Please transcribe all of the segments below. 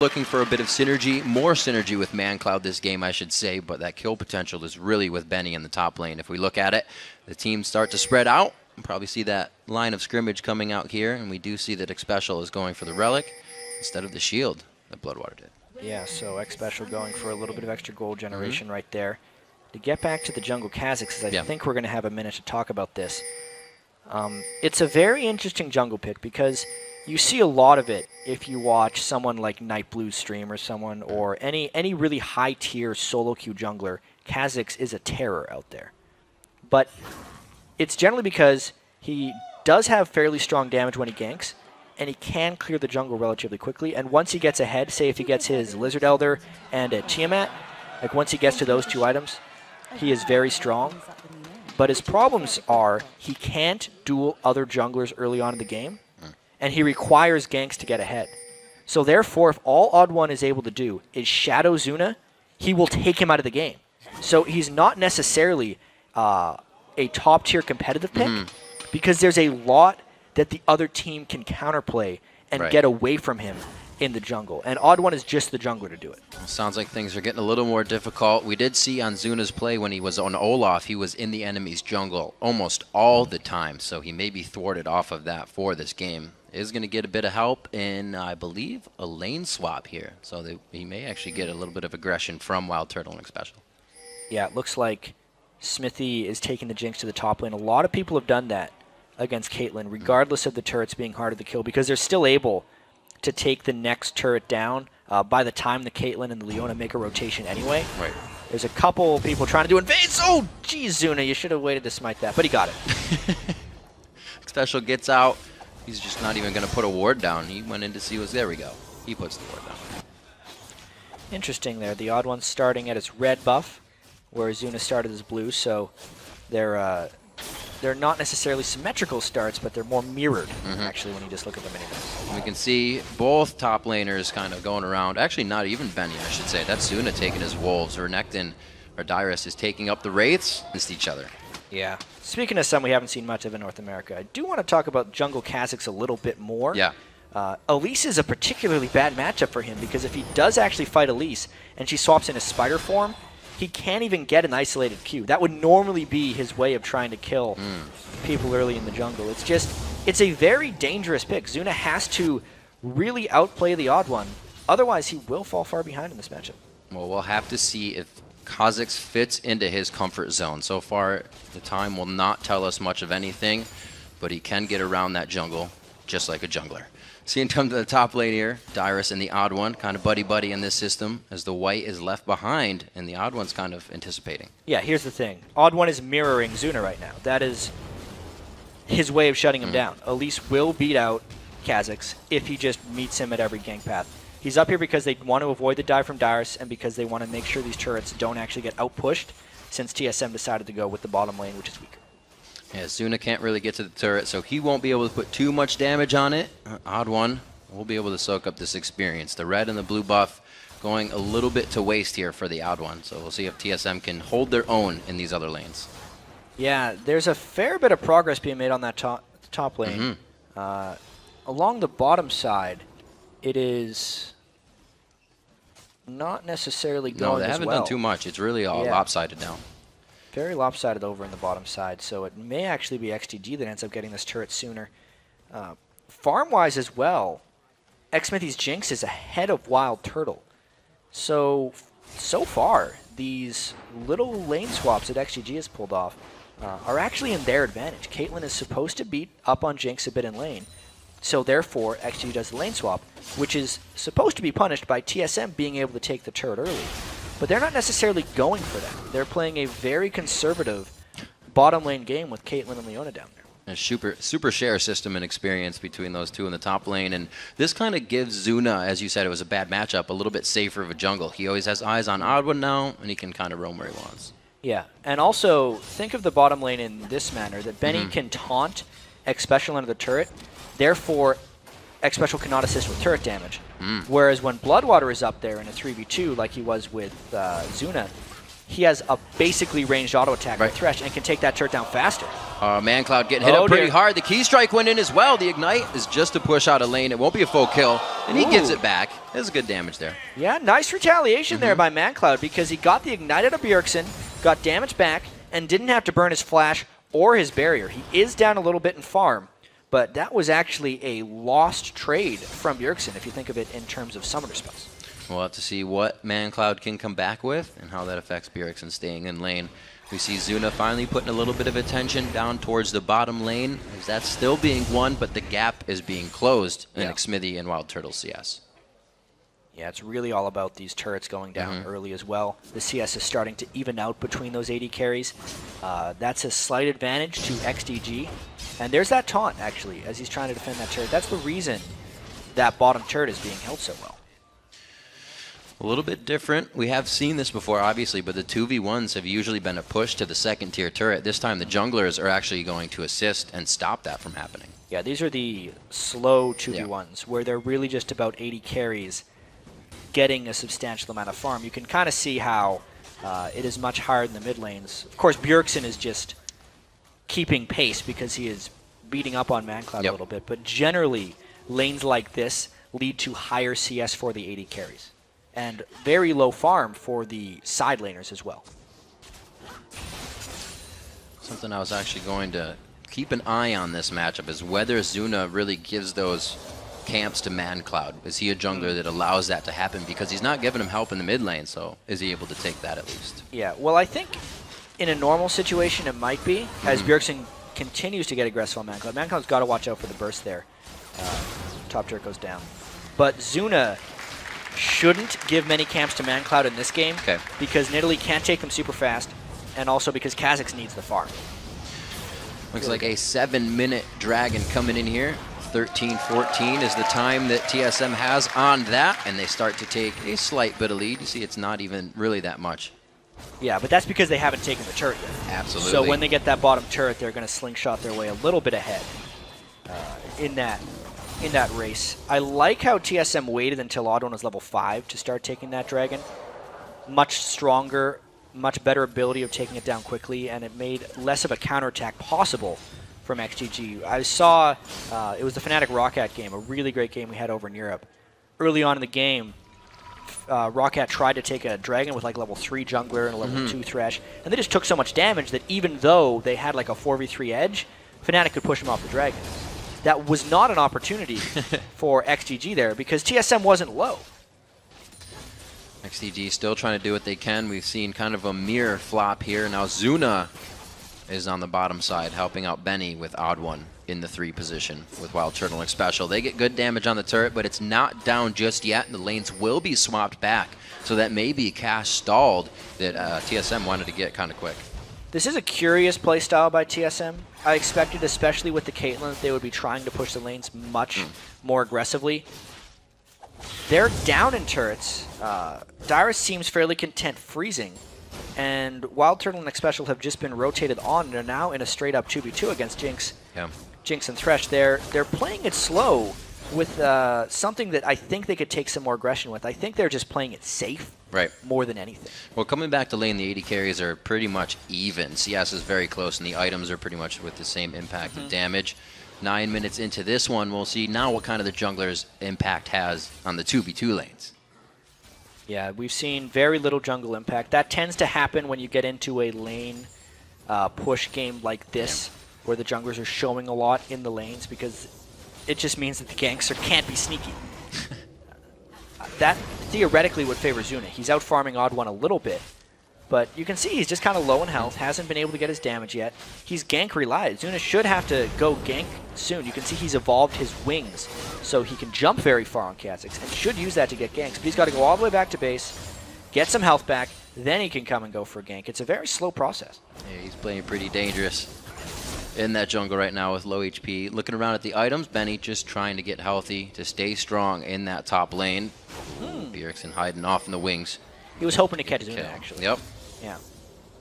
Looking for a bit of synergy, more synergy with ManCloud this game, I should say, but that kill potential is really with Benny in the top lane. If we look at it, the teams start to spread out. We'll probably see that line of scrimmage coming out here, and we do see that XSpecial is going for the Relic instead of the shield that Bloodwater did. Yeah, so XSpecial going for a little bit of extra gold generation right there. To get back to the jungle Kha'Zix, I think we're going to have a minute to talk about this. It's a very interesting jungle pick because you see a lot of it if you watch someone like Nightblue's stream or someone, or any really high-tier solo queue jungler. Kha'Zix is a terror out there. But it's generally because he does have fairly strong damage when he ganks, and he can clear the jungle relatively quickly. And once he gets ahead, say if he gets his Lizard Elder and a Tiamat, like once he gets to those two items, he is very strong. But his problems are he can't duel other junglers early on in the game, and he requires ganks to get ahead. So therefore, if all Odd1 is able to do is shadow Zuna, he will take him out of the game. So he's not necessarily a top-tier competitive pick, because there's a lot that the other team can counterplay and get away from him in the jungle. And Odd1 is just the jungler to do it. Well, sounds like things are getting a little more difficult. We did see on Zuna's play when he was on Olaf, he was in the enemy's jungle almost all the time, so he may be thwarted off of that for this game. Is going to get a bit of help in, I believe, a lane swap here. So he may actually get a little bit of aggression from Wild Turtle and XSpecial. Yeah, it looks like Smithy is taking the Jinx to the top lane. A lot of people have done that against Caitlyn, regardless of the turrets being harder to kill, because they're still able to take the next turret down by the time the Caitlyn and the Leona make a rotation anyway. Right. There's a couple people trying to do invades. Oh, geez, Zuna, you should have waited to smite that, but he got it. XSpecial gets out. He's just not even going to put a ward down. He went in to see what's there. We go. He puts the ward down. Interesting there. The Odd1 starting at its red buff, where Zuna started as blue. So they're not necessarily symmetrical starts, but they're more mirrored, actually, when you just look at the minimaps. We can see both top laners kind of going around. Actually, not even Benny, I should say. That's Zuna taking his wolves. Or Nectin, or Dyrus is taking up the wraiths against each other. Yeah. Speaking of some we haven't seen much of in North America, I do want to talk about jungle Kha'Zix a little bit more. Yeah. Elise is a particularly bad matchup for him, because if he does actually fight Elise and she swaps in a spider form, he can't even get an isolated Q. That would normally be his way of trying to kill people early in the jungle. It's a very dangerous pick. Zuna has to really outplay the Odd1. Otherwise, he will fall far behind in this matchup. Well, we'll have to see if Kha'Zix fits into his comfort zone. So far, the time will not tell us much of anything, but he can get around that jungle just like a jungler. See him come to the top lane here. Dyrus and the Odd1, kind of buddy-buddy in this system, as the white is left behind, and the Odd1's kind of anticipating. Yeah, here's the thing. Odd1 is mirroring Zuna right now. That is his way of shutting him down. Elise will beat out Kha'Zix if he just meets him at every gank path. He's up here because they want to avoid the dive from Dyrus, and because they want to make sure these turrets don't actually get outpushed, since TSM decided to go with the bottom lane, which is weaker. Yeah, Zuna can't really get to the turret, so he won't be able to put too much damage on it. Odd1 will be able to soak up this experience. The red and the blue buff going a little bit to waste here for the Odd1, so we'll see if TSM can hold their own in these other lanes. Yeah, there's a fair bit of progress being made on that top lane. Along the bottom side, it is not necessarily going as well. No, they haven't done too much. It's really all lopsided now. Very lopsided over in the bottom side, so it may actually be XDG that ends up getting this turret sooner. Farm-wise as well, Xsmithy's Jinx is ahead of Wild Turtle. So far, these little lane swaps that XDG has pulled off are actually in their advantage. Caitlyn is supposed to beat up on Jinx a bit in lane, so therefore XDG does the lane swap, which is supposed to be punished by TSM being able to take the turret early. But they're not necessarily going for that. They're playing a very conservative bottom lane game with Caitlyn and Leona down there. A super share system and experience between those two in the top lane, and this kind of gives Zuna, as you said, it was a bad matchup, a little bit safer of a jungle. He always has eyes on Odd1 now, and he can kind of roam where he wants. Yeah, and also think of the bottom lane in this manner, that Benny can taunt XSpecial under the turret, therefore XSpecial cannot assist with turret damage. Whereas when Bloodwater is up there in a 3v2, like he was with Zuna, he has a basically ranged auto attack with Thresh and can take that turret down faster. ManCloud getting hit up pretty hard. The key strike went in as well. The ignite is just to push out a lane. It won't be a full kill, and he gives it back. There's good damage there. Yeah, nice retaliation there by ManCloud because he got the ignite out of Bjergsen, got damage back, and didn't have to burn his flash or his barrier. He is down a little bit in farm, but that was actually a lost trade from Bjergsen if you think of it in terms of summoner spells. We'll have to see what ManCloud can come back with and how that affects Bjergsen staying in lane. We see Zuna finally putting a little bit of attention down towards the bottom lane, as that's still being won, but the gap is being closed in Xmithy and Wild Turtle CS. Yeah, it's really all about these turrets going down early as well. The CS is starting to even out between those AD carries. That's a slight advantage to XDG. And there's that taunt, actually, as he's trying to defend that turret. That's the reason that bottom turret is being held so well. A little bit different. We have seen this before, obviously, but the 2v1s have usually been a push to the second tier turret. This time the junglers are actually going to assist and stop that from happening. Yeah, these are the slow 2v1s where they're really just about 80 carries getting a substantial amount of farm. You can kind of see how it is much higher in the mid lanes. Of course, Bjergsen is just keeping pace because he is beating up on ManCloud a little bit, but generally lanes like this lead to higher CS for the 80 carries. And very low farm for the side laners as well. Something I was actually going to keep an eye on this matchup is whether Zuna really gives those camps to ManCloud. Is he a jungler that allows that to happen? Because he's not giving him help in the mid lane, so is he able to take that at least? Yeah, well, I think in a normal situation it might be, as Bjergsen continues to get aggressive on ManCloud. ManCloud's got to watch out for the burst there. Top turret goes down. But Zuna shouldn't give many camps to ManCloud in this game because Nidalee can't take them super fast, and also because Kha'Zix needs the farm. Looks like a 7-minute dragon coming in here. 13-14 is the time that TSM has on that, and they start to take a slight bit of lead. You see it's not even really that much. Yeah, but that's because they haven't taken the turret yet. Absolutely. So when they get that bottom turret, they're going to slingshot their way a little bit ahead in that race. I like how TSM waited until Odd1 was level 5 to start taking that dragon. Much stronger, much better ability of taking it down quickly, and it made less of a counterattack possible from XDG. I saw, it was the Fnatic Roccat game, a really great game we had over in Europe. Early on in the game, Roccat tried to take a dragon with like level 3 jungler and a level 2 Thresh, and they just took so much damage that even though they had like a 4v3 edge, Fnatic could push them off the dragon. That was not an opportunity for XDG there because TSM wasn't low. XDG still trying to do what they can. We've seen kind of a mirror flop here. Now Zuna is on the bottom side helping out Benny with Odd1 in the 3 position with Wild Turtle and Special. They get good damage on the turret, but it's not down just yet, and the lanes will be swapped back. So that may be cash stalled that TSM wanted to get kind of quick. This is a curious playstyle by TSM. I expected, especially with the Caitlyn, that they would be trying to push the lanes much more aggressively. They're down in turrets. Dyrus seems fairly content freezing, and Wild Turtle and Special have just been rotated on and are now in a straight-up 2v2 against Jinx. Jinx and Thresh. They're playing it slow with something that I think they could take some more aggression with. I think they're just playing it safe. More than anything. Well, coming back to lane, the 80 carries are pretty much even. CS is very close, and the items are pretty much with the same impact of damage. 9 minutes into this one, we'll see now what kind of the jungler's impact has on the 2v2 lanes. Yeah, we've seen very little jungle impact. That tends to happen when you get into a lane push game like this, where the junglers are showing a lot in the lanes because it just means that the gangster can't be sneaky. That theoretically would favor Zuna. He's out farming Odd1 a little bit, but you can see he's just kind of low in health, hasn't been able to get his damage yet. He's gank relied. Zuna should have to go gank soon. You can see he's evolved his wings, so he can jump very far on Kha'Zix and should use that to get ganks. But he's got to go all the way back to base, get some health back, then he can come and go for a gank. It's a very slow process. Yeah, he's playing pretty dangerous in that jungle right now with low HP. Looking around at the items, Benny just trying to get healthy to stay strong in that top lane. Bjergsen hiding off in the wings. He was hoping to catch Zuna, actually. Yep. Yeah.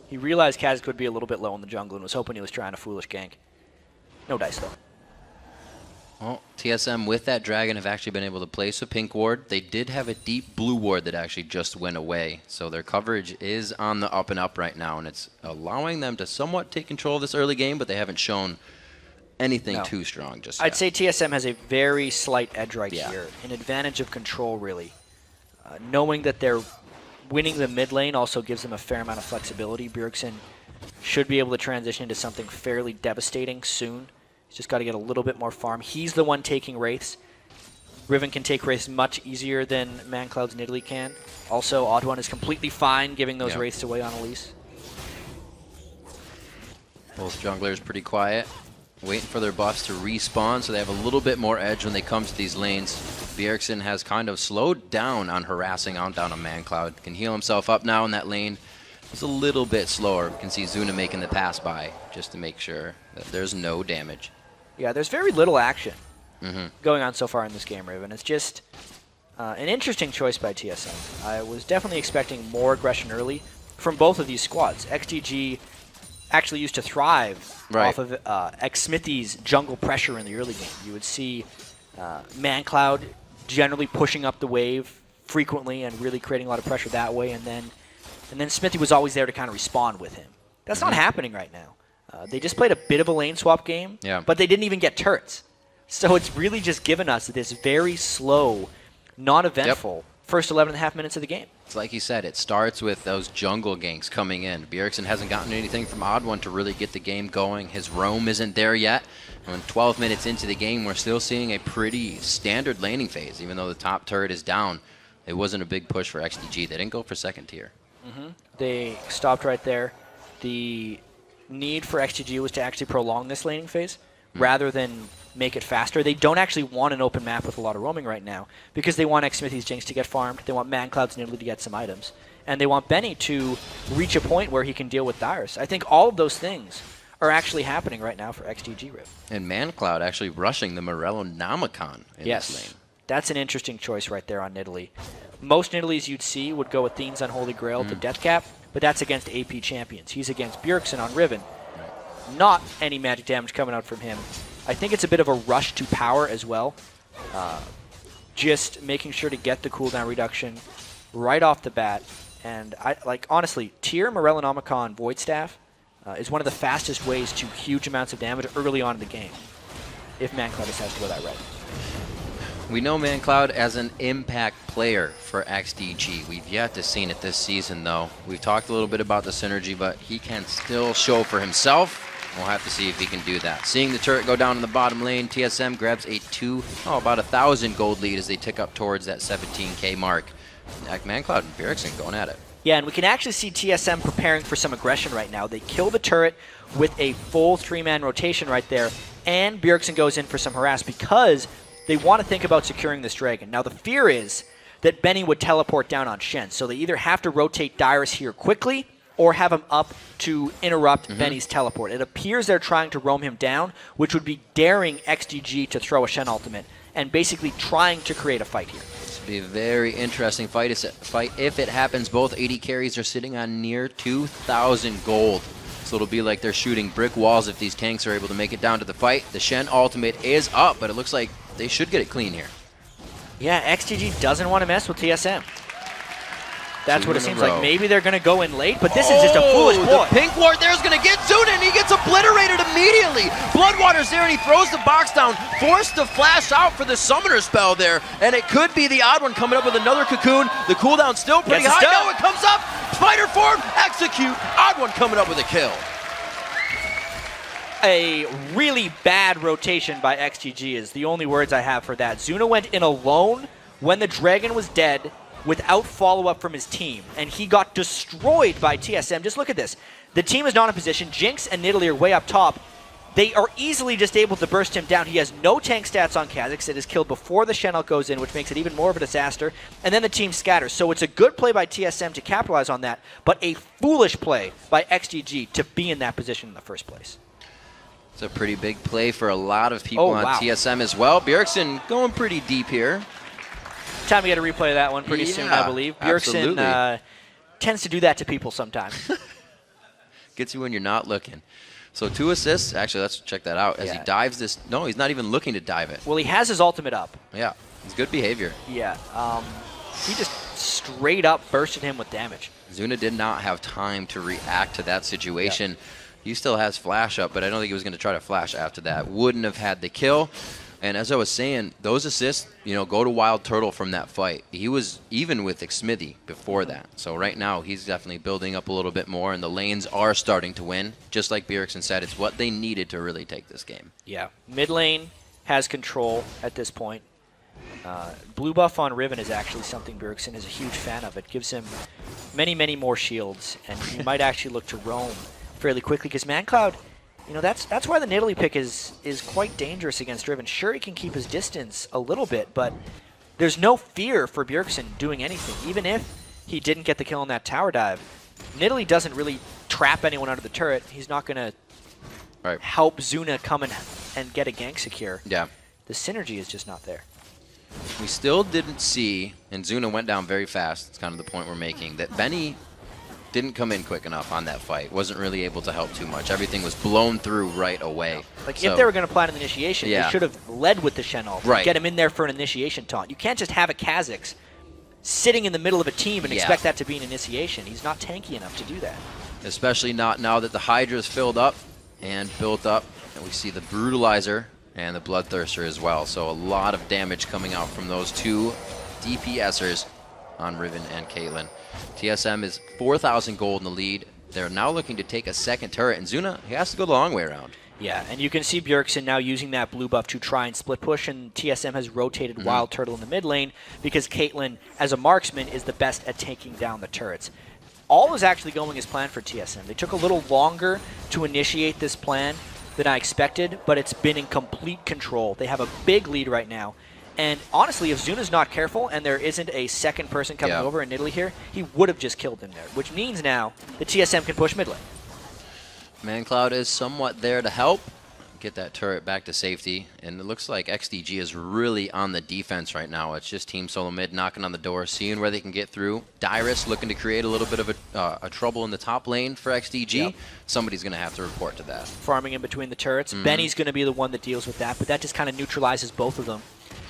He realized Kha'Zix would be a little bit low in the jungle and was hoping he was trying a foolish gank. No dice, though. Well, TSM with that Dragon have actually been able to place a pink ward. They did have a deep blue ward that actually just went away. So their coverage is on the up and up right now, and it's allowing them to somewhat take control of this early game, but they haven't shown anything too strong just yet. I'd say TSM has a very slight edge right here, an advantage of control, really. Knowing that they're winning the mid lane also gives them a fair amount of flexibility. Bjergsen should be able to transition into something fairly devastating soon. He's just got to get a little bit more farm. He's the one taking Wraiths. Riven can take Wraiths much easier than ManCloud's Nidalee can. Also, Odd1 is completely fine giving those Wraiths away on Elise. Both junglers pretty quiet, waiting for their buffs to respawn so they have a little bit more edge when they come to these lanes. Bjergsen has kind of slowed down on harassing on down on ManCloud. Can heal himself up now in that lane. It's a little bit slower. You can see Zuna making the pass by just to make sure that there's no damage. Yeah, there's very little action going on so far in this game, Riven. It's just an interesting choice by TSM. I was definitely expecting more aggression early from both of these squads. XDG actually used to thrive off of Xsmithy's jungle pressure in the early game. You would see ManCloud generally pushing up the wave frequently and really creating a lot of pressure that way, and then Smithy was always there to kind of respond with him. That's not happening right now. They just played a bit of a lane swap game, but they didn't even get turrets. So it's really just given us this very slow, non-eventful first 11.5 minutes of the game. It's like you said, it starts with those jungle ganks coming in. Bjergsen hasn't gotten anything from Odd1 to really get the game going. His roam isn't there yet. And 12 minutes into the game, we're still seeing a pretty standard laning phase. Even though the top turret is down, it wasn't a big push for XDG. They didn't go for second tier. They stopped right there. The need for XDG was to actually prolong this laning phase rather than make it faster. They don't actually want an open map with a lot of roaming right now because they want Xsmithy's Jinx to get farmed, they want ManCloud's Nidalee to get some items, and they want Benny to reach a point where he can deal with Dyrus. I think all of those things are actually happening right now for XDG Riv. And ManCloud actually rushing the Morellonomicon in this lane. That's an interesting choice right there on Nidalee. Most Nidalees you'd see would go with Thene's Unholy Grail to Death Cap, but that's against AP champions. He's against Bjergsen on Riven. Not any magic damage coming out from him. I think it's a bit of a rush to power as well. Just making sure to get the cooldown reduction right off the bat. And honestly, tier Morellonomicon Void Staff is one of the fastest ways to huge amounts of damage early on in the game, if ManCloud decides to go that route. We know ManCloud as an impact player for XDG. We've yet to see it this season, though. We've talked a little bit about the synergy, but he can still show for himself. We'll have to see if he can do that. Seeing the turret go down in the bottom lane, TSM grabs about 1,000 gold lead as they tick up towards that 17K mark. ManCloud and Bjergsen going at it. Yeah, and we can actually see TSM preparing for some aggression right now. They kill the turret with a full 3-man rotation right there, and Bjergsen goes in for some harass because they want to think about securing this dragon. Now, the fear is that Benny would teleport down on Shen, so they either have to rotate Dyrus here quickly or have him up to interrupt Benny's teleport. It appears they're trying to roam him down, which would be daring XDG to throw a Shen ultimate and basically trying to create a fight here. This will be a very interesting fight. If it happens, both 80 carries are sitting on near 2,000 gold. So it'll be like they're shooting brick walls if these tanks are able to make it down to the fight. The Shen ultimate is up, but it looks like they should get it clean here. Yeah, XDG doesn't want to mess with TSM. That's what it seems like. Maybe they're going to go in late, but this is just a foolish ploy. The pink ward there is going to get Zuna, and he gets obliterated immediately. Bloodwater's there, and he throws the box down, forced to flash out for the summoner spell there, and it could be the odd one coming up with another cocoon. The cooldown's still pretty high. Now it comes up. Spider form, execute. Odd one coming up with a kill. A really bad rotation by XDG is the only words I have for that. Zuna went in alone when the dragon was dead, without follow-up from his team, and he got destroyed by TSM. Just look at this. The team is not in position. Jinx and Nidalee are way up top. They are easily just able to burst him down. He has no tank stats on Kha'Zix. It is killed before the Shen ult goes in, which makes it even more of a disaster, and then the team scatters. So it's a good play by TSM to capitalize on that, but a foolish play by XDG to be in that position in the first place. It's a pretty big play for a lot of people on TSM as well. Bjergsen going pretty deep here. Time to get a replay of that one pretty soon, I believe. Bjergsen tends to do that to people sometimes. Gets you when you're not looking. So 2 assists. Actually, let's check that out. As he dives this. No, he's not even looking to dive it. Well, he has his ultimate up. Yeah, it's good behavior. Yeah. He just straight up bursted him with damage. Zuna did not have time to react to that situation. Yep. He still has flash up, but I don't think he was going to try to flash after that. Wouldn't have had the kill. And as I was saying, those assists, go to Wild Turtle from that fight. He was even with Xmithy before that. So right now, he's definitely building up a little bit more, and the lanes are starting to win. Just like Bjergsen said, it's what they needed to really take this game. Yeah. Mid lane has control at this point. Blue buff on Riven is actually something Bjergsen is a huge fan of. It gives him many, many more shields, and he might actually look to roam fairly quickly, because ManCloud, that's why the Nidalee pick is quite dangerous against Riven. Sure, he can keep his distance a little bit, but there's no fear for Bjergsen doing anything. Even if he didn't get the kill on that tower dive, Nidalee doesn't really trap anyone under the turret. He's not going to help Zuna come and get a gank secure. Yeah. The synergy is just not there. We still didn't see, and Zuna went down very fast, it's kind of the point we're making, that Benny didn't come in quick enough on that fight. Wasn't really able to help too much. Everything was blown through right away. Like, if they were going to plan an initiation, they should have led with the Shen ult. Get him in there for an initiation taunt. You can't just have a Kha'Zix sitting in the middle of a team and expect that to be an initiation. He's not tanky enough to do that. Especially not now that the Hydra's filled up and built up. And we see the Brutalizer and the Bloodthirster as well. So a lot of damage coming out from those 2 DPSers on Riven and Caitlyn. TSM is 4,000 gold in the lead. They're now looking to take a second turret, and Zuna, he has to go the long way around. Yeah, and you can see Bjergsen now using that blue buff to try and split push, and TSM has rotated Wild Turtle in the mid lane because Caitlyn, as a marksman, is the best at taking down the turrets. All is actually going as planned for TSM. They took a little longer to initiate this plan than I expected, but it's been in complete control. They have a big lead right now. And honestly, if Zuna's not careful and there isn't a second person coming over in Nidalee here, he would have just killed him there, which means now the TSM can push mid lane. ManCloud is somewhat there to help get that turret back to safety, and it looks like XDG is really on the defense right now. It's just Team Solo Mid knocking on the door, seeing where they can get through. Dyrus looking to create a little bit of a trouble in the top lane for XDG. Somebody's going to have to report to that. Farming in between the turrets. Benny's going to be the one that deals with that, but that just kind of neutralizes both of them.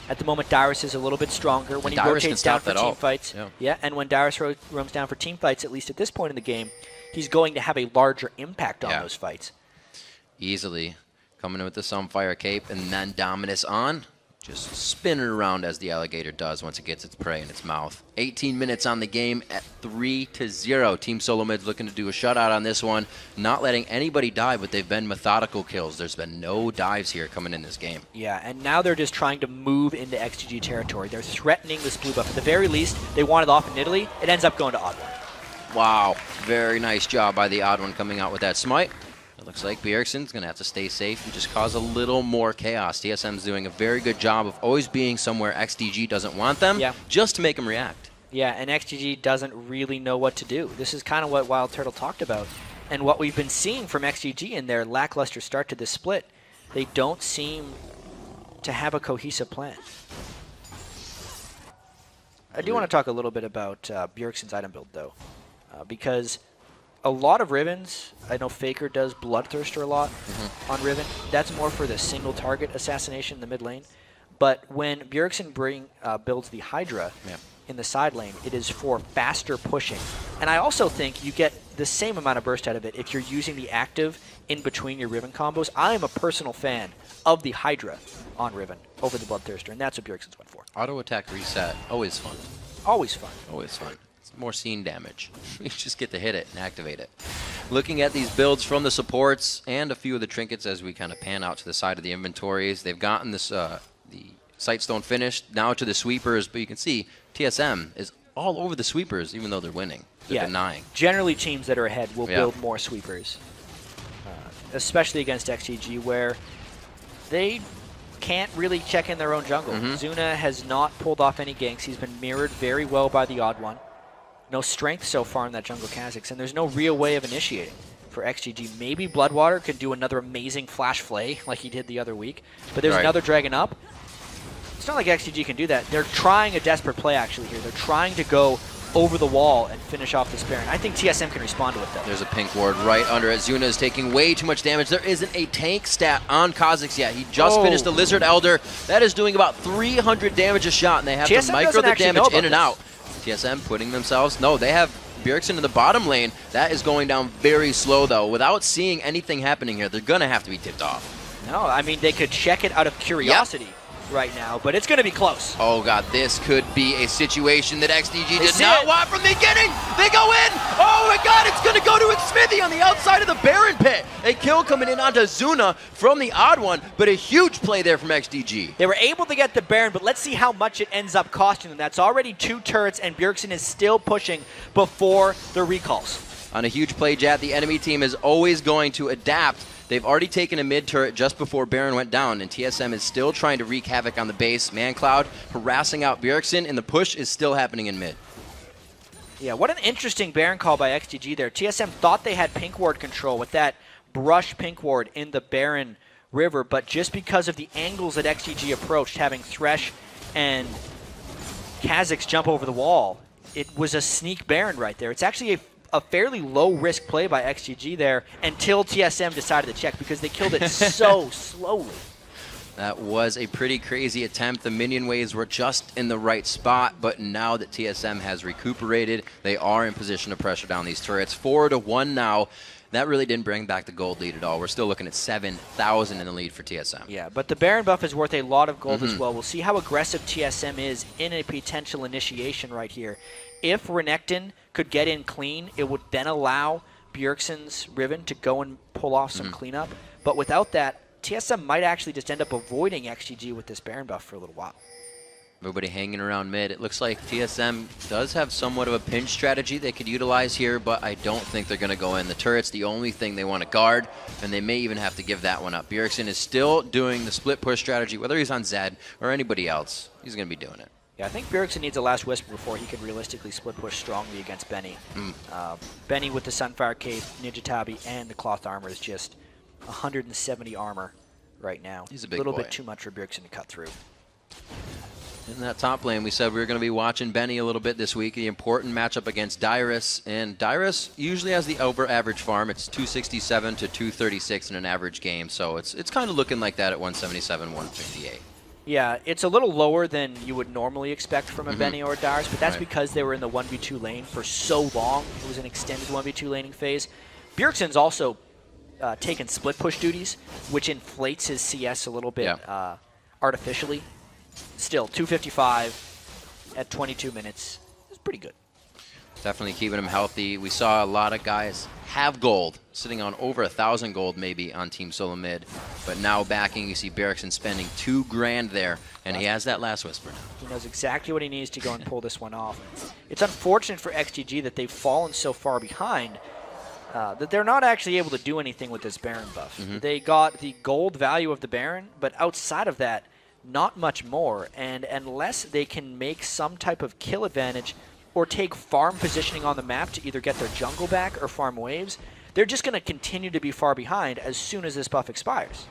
At the moment, Dyrus is a little bit stronger when he rotates down for team fights. Yeah, and when Dyrus roams down for team fights, at least at this point in the game, he's going to have a larger impact on those fights. Easily. Coming in with the Sunfire Cape, and then Dominus on. Just spinning around as the alligator does once it gets its prey in its mouth. 18 minutes on the game at 3-0. Team Solo Mid's looking to do a shutout on this one. Not letting anybody die, but they've been methodical kills. There's been no dives here coming in this game. Yeah, and now they're just trying to move into XDG territory. They're threatening this blue buff. At the very least, they want it off in Nidalee. It ends up going to Odd One. Wow, very nice job by the Odd One coming out with that smite. It looks like Bjergsen's going to have to stay safe and just cause a little more chaos. TSM's doing a very good job of always being somewhere XDG doesn't want them, just to make them react. Yeah, and XDG doesn't really know what to do. This is kind of what Wild Turtle talked about, and what we've been seeing from XDG in their lackluster start to this split. They don't seem to have a cohesive plan. I do want to talk a little bit about Bjergsen's item build, though, because a lot of Rivens, I know Faker does Bloodthirster a lot on Riven. That's more for the single target assassination in the mid lane. But when Bjergsen builds the Hydra in the side lane, it is for faster pushing. And I also think you get the same amount of burst out of it if you're using the active in between your Riven combos. I am a personal fan of the Hydra on Riven over the Bloodthirster, and that's what Bjergsen's went for. Auto attack reset, always fun. Always fun. Always fun. More scene damage. You just get to hit it and activate it. Looking at these builds from the supports and a few of the trinkets as we kind of pan out to the side of the inventories, they've gotten this the Sightstone finished, now to the sweepers, but you can see TSM is all over the sweepers even though they're winning. They're denying. Generally teams that are ahead will build more sweepers, especially against XDG where they can't really check in their own jungle. Zuna has not pulled off any ganks. He's been mirrored very well by the Odd One. No strength so far in that jungle Kha'Zix, and there's no real way of initiating for XGG. Maybe Bloodwater could do another amazing flash flay like he did the other week, but there's another dragon up. It's not like XGG can do that. They're trying a desperate play actually here. They're trying to go over the wall and finish off this Baron. I think TSM can respond to it, though. There's a pink ward right under it. Zuna is taking way too much damage. There isn't a tank stat on Kha'Zix yet. He just finished the Lizard Elder. That is doing about 300 damage a shot, and they have to micro the damage in and out. TSM putting themselves... No, they have Bjergsen in the bottom lane. That is going down very slow, though. Without seeing anything happening here, they're going to have to be tipped off. No, I mean, they could check it out of curiosity. Yep. Right now, but it's going to be close. Oh god, this could be a situation that XDG did not want from the beginning. They go in. Oh my god, it's going to go to Smithy on the outside of the Baron pit. A kill coming in onto Zuna from the odd one, but a huge play there from XDG. They were able to get the Baron, but let's see how much it ends up costing them. That's already 2 turrets, and Bjergsen is still pushing before the recalls. On a huge play, Jat, the enemy team is always going to adapt. They've already taken a mid turret just before Baron went down, and TSM is still trying to wreak havoc on the base. ManCloud harassing out Bjergsen, and the push is still happening in mid. Yeah, what an interesting Baron call by XDG there. TSM thought they had pink ward control with that brush pink ward in the Baron River, but just because of the angles that XDG approached, having Thresh and Kha'Zix jump over the wall, it was a sneak Baron right there. It's actually a fairly low-risk play by XDG there until TSM decided to check because they killed it so slowly. That was a pretty crazy attempt. The minion waves were just in the right spot, but now that TSM has recuperated, they are in position to pressure down these turrets. 4-1 now. That really didn't bring back the gold lead at all. We're still looking at 7,000 in the lead for TSM. Yeah, but the Baron buff is worth a lot of gold as well. We'll see how aggressive TSM is in a potential initiation right here. If Renekton could get in clean, it would then allow Bjergsen's Riven to go and pull off some cleanup. But without that, TSM might actually just end up avoiding XGG with this Baron buff for a little while. Everybody hanging around mid. It looks like TSM does have somewhat of a pinch strategy they could utilize here, but I don't think they're going to go in. The turret's the only thing they want to guard, and they may even have to give that one up. Bjergsen is still doing the split push strategy, whether he's on Zed or anybody else. He's going to be doing it. Yeah, I think Bjergsen needs a last whisper before he can realistically split push strongly against Benny. Benny with the Sunfire Cape, Ninja Tabi, and the Cloth Armor is just 170 armor right now. He's a big little boy. Bit too much for Bjergsen to cut through. In that top lane, we said we were going to be watching Benny a little bit this week. The important matchup against Dyrus. And Dyrus usually has the over-average farm. It's 267 to 236 in an average game. So it's kind of looking like that at 177, 158. Yeah, it's a little lower than you would normally expect from a Benny or a Dyrus, but that's because they were in the 1v2 lane for so long. It was an extended 1v2 laning phase. Bjergsen's also taken split push duties, which inflates his CS a little bit artificially. Still, 255 at 22 minutes is pretty good. Definitely keeping him healthy. We saw a lot of guys have gold, sitting on over 1,000 gold maybe on Team Solo Mid. But now backing, you see Bjergsen spending $2 grand there, and he has that last whisper now. He knows exactly what he needs to go and pull this one off. It's unfortunate for XGG that they've fallen so far behind that they're not actually able to do anything with this Baron buff. They got the gold value of the Baron, but outside of that, not much more. And unless they can make some type of kill advantage or take farm positioning on the map to either get their jungle back or farm waves, they're just going to continue to be far behind as soon as this buff expires.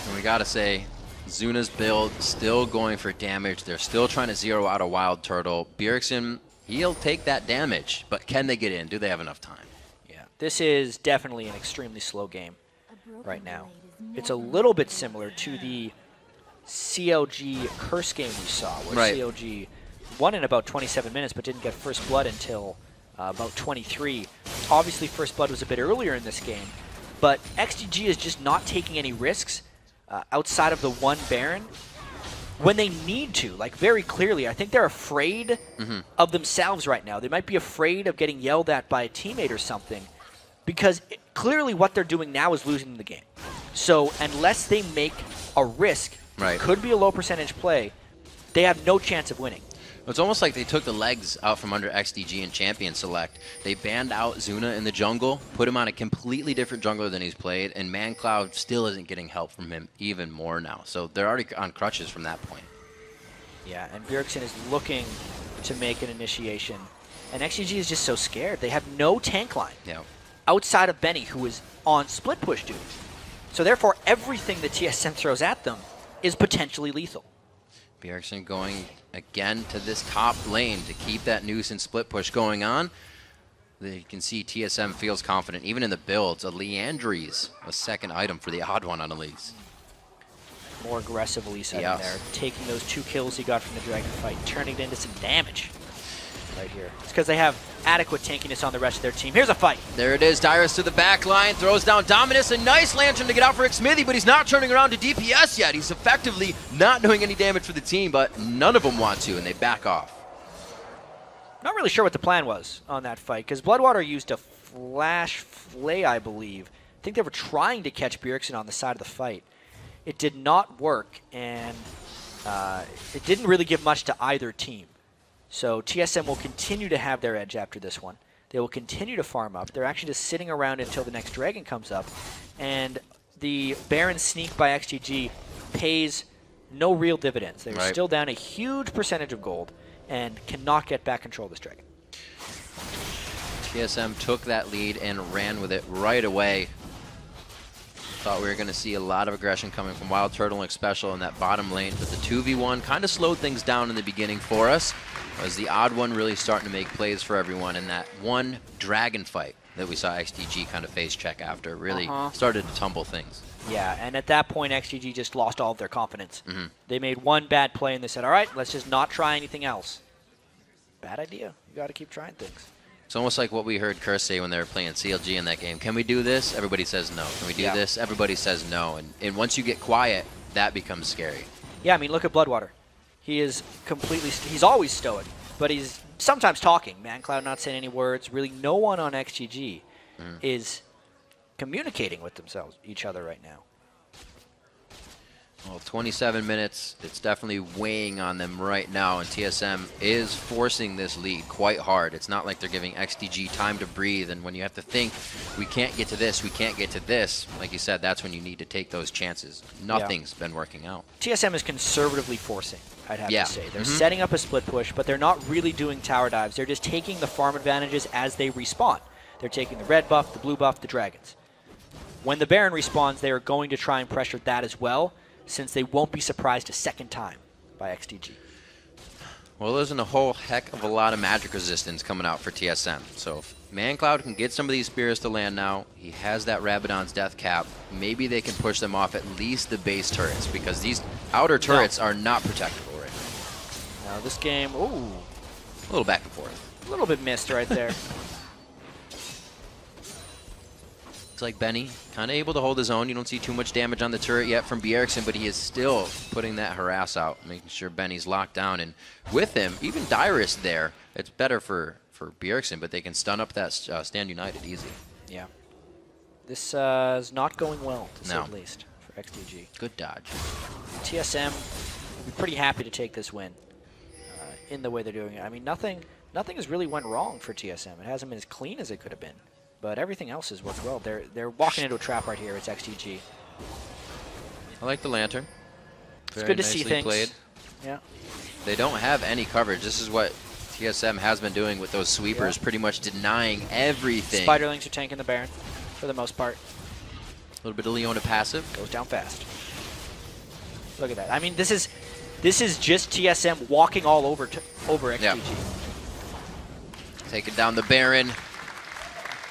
And we got to say, Zuna's build still going for damage. They're still trying to zero out a Wild Turtle. Bjergsen, he'll take that damage, but can they get in? Do they have enough time? Yeah, this is definitely an extremely slow game right now. It's a little bit similar to the CLG curse game we saw, where CLG won in about 27 minutes but didn't get first blood until about 23. Obviously, first blood was a bit earlier in this game, but XGG is just not taking any risks outside of the one Baron when they need to, like very clearly. I think they're afraid of themselves right now. They might be afraid of getting yelled at by a teammate or something, because clearly what they're doing now is losing the game. So unless they make a risk, could be a low percentage play, they have no chance of winning. It's almost like they took the legs out from under XDG and Champion Select. They banned out Zuna in the jungle, put him on a completely different jungler than he's played, and ManCloud still isn't getting help from him even more now. So they're already on crutches from that point. Yeah, and Bjergsen is looking to make an initiation. And XDG is just so scared. They have no tank line outside of Benny, who is on split push duty. So therefore, everything that TSM throws at them is potentially lethal. Bjergsen going again to this top lane to keep that nuisance split push going on. You can see TSM feels confident, even in the builds. A Leandry's a second item for the odd one on Elise. More aggressive Elise out there, taking those 2 kills he got from the Dragon fight, turning it into some damage right here. It's because they have adequate tankiness on the rest of their team. Here's a fight. There it is. Dyrus to the back line, throws down Dominus. A nice Lantern to get out for Xmithy, but he's not turning around to DPS yet. He's effectively not doing any damage for the team, but none of them want to, and they back off. Not really sure what the plan was on that fight, because Bloodwater used a flash flay, I believe. I think they were trying to catch Bjergsen on the side of the fight. It did not work, and it didn't really give much to either team. So TSM will continue to have their edge after this one. They will continue to farm up. They're actually just sitting around until the next dragon comes up. And the Baron sneak by XDG pays no real dividends. They're still down a huge percentage of gold and cannot get back control of this dragon. TSM took that lead and ran with it right away. Thought we were going to see a lot of aggression coming from Wild Turtle and Special in that bottom lane, but the 2v1 kind of slowed things down in the beginning for us, as the odd one really starting to make plays for everyone, and that one dragon fight that we saw XDG kind of face check after really started to tumble things. Yeah, and at that point, XDG just lost all of their confidence. They made one bad play, and they said, all right, let's just not try anything else. Bad idea. You got to keep trying things. It's almost like what we heard Curse say when they were playing CLG in that game. Can we do this? Everybody says no. Can we do this? Everybody says no. And once you get quiet, that becomes scary. Yeah, I mean, look at Bloodwater. He is completely, he's always stoic, but he's sometimes talking. ManCloud not saying any words. Really, no one on XGG is communicating with themselves, each other right now. Well, 27 minutes, it's definitely weighing on them right now, and TSM is forcing this lead quite hard. It's not like they're giving XDG time to breathe, and when you have to think, we can't get to this, we can't get to this, like you said, that's when you need to take those chances. Nothing's been working out. TSM is conservatively forcing, I'd have to say. They're setting up a split push, but they're not really doing tower dives. They're just taking the farm advantages as they respawn. They're taking the red buff, the blue buff, the dragons. When the Baron respawns, they are going to try and pressure that as well, since they won't be surprised a second time by XDG. Well, there isn't a whole heck of a lot of magic resistance coming out for TSM. So if ManCloud can get some of these spears to land now, he has that Rabadon's death cap, maybe they can push them off at least the base turrets, because these outer turrets are not protectable right now. Now this game, ooh. A little back and forth. A little bit missed right there. Looks like Benny kind of able to hold his own. You don't see too much damage on the turret yet from Bjergsen, but he is still putting that harass out, making sure Benny's locked down. And with him, even Dyrus there, it's better for Bjergsen, but they can stun up that Stand United easy. Yeah. This is not going well, to say the least, for XDG. Good dodge. TSM will be pretty happy to take this win in the way they're doing it. I mean, nothing has really went wrong for TSM. It hasn't been as clean as it could have been. But everything else has worked well. They're walking into a trap right here. It's XDG. I like the Lantern. It's good to see things. Played. Yeah. They don't have any coverage. This is what TSM has been doing with those sweepers, pretty much denying everything. Spiderlings are tanking the Baron for the most part. A little bit of Leona passive. Goes down fast. Look at that. I mean, this is just TSM walking all over XDG. Yeah. Taking down the Baron.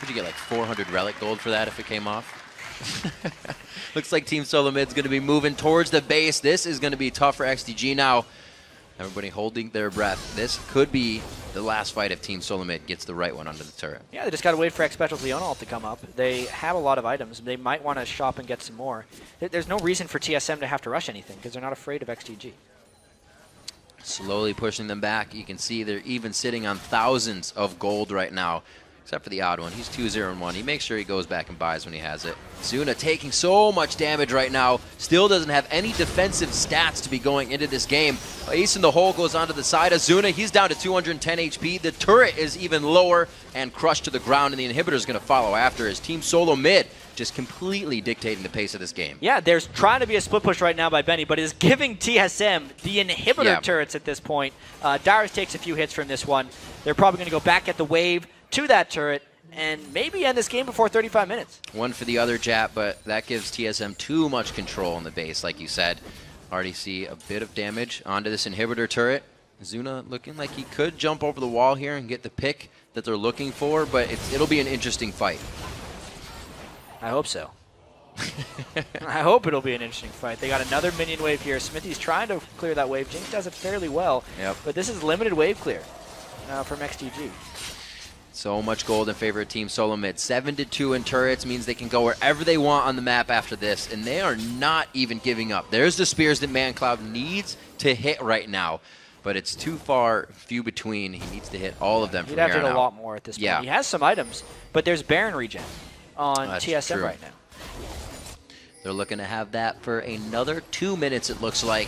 Would you get like 400 relic gold for that if it came off? Looks like Team Solo Mid's going to be moving towards the base. This is going to be tough for XDG now. Everybody holding their breath. This could be the last fight if Team Solo Mid gets the right one under the turret. Yeah, they just got to wait for X-Special's Leona ult to come up. They have a lot of items. They might want to shop and get some more. There's no reason for TSM to have to rush anything because they're not afraid of XDG. Slowly pushing them back. You can see they're even sitting on thousands of gold right now. Except for the odd one. He's 2-0-1. He makes sure he goes back and buys when he has it. Zuna taking so much damage right now. Still doesn't have any defensive stats to be going into this game. Ace in the hole goes onto the side of Zuna. He's down to 210 HP. The turret is even lower and crushed to the ground, and the inhibitor is going to follow after his Team Solo Mid just completely dictating the pace of this game. Yeah, there's trying to be a split push right now by Benny, but it is giving TSM the inhibitor turrets at this point. Dyrus takes a few hits from this one. They're probably going to go back at the wave to that turret and maybe end this game before 35 minutes. One for the other Jap, but that gives TSM too much control in the base, like you said. Already see a bit of damage onto this inhibitor turret. Zuna looking like he could jump over the wall here and get the pick that they're looking for, but it'll be an interesting fight. I hope so. I hope it'll be an interesting fight. They got another minion wave here. Smithy's trying to clear that wave. Jinx does it fairly well, but this is limited wave clear from XDG. So much gold in favor of Team Solo Mid. 7-2 in turrets means they can go wherever they want on the map after this, and they are not even giving up. There's the spears that ManCloud needs to hit right now, but it's too few between. He needs to hit all of them from here on out. He'd have to hit a lot more at this point. He has some items, but there's Baron regen on TSM right now. They're looking to have that for another 2 minutes, it looks like.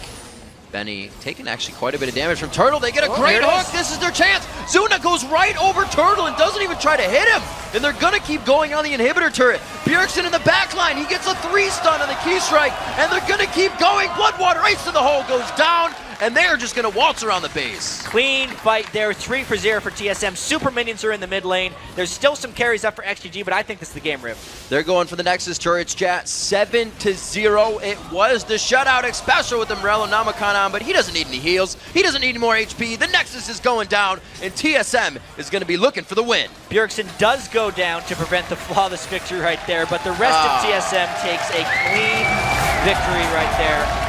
Benny taking actually quite a bit of damage from Turtle. They get a great hook. This is their chance. Zuna goes right over Turtle and doesn't even try to hit him. And they're going to keep going on the inhibitor turret. Bjergsen in the back line. He gets a 3-stun on the key strike. And they're going to keep going. Bloodwater ice to the hole goes down. And they're just going to waltz around the base. Clean fight there. 3-for-0 for TSM. Super minions are in the mid lane. There's still some carries up for XDG, but I think this is the game, Rip. They're going for the Nexus turrets, chat. 7-0. It was the shutout, especially with the Morello Namakan on, but he doesn't need any heals. He doesn't need any more HP. The Nexus is going down, and TSM is going to be looking for the win. Bjergsen does go down to prevent the flawless victory right there, but the rest of TSM takes a clean victory right there.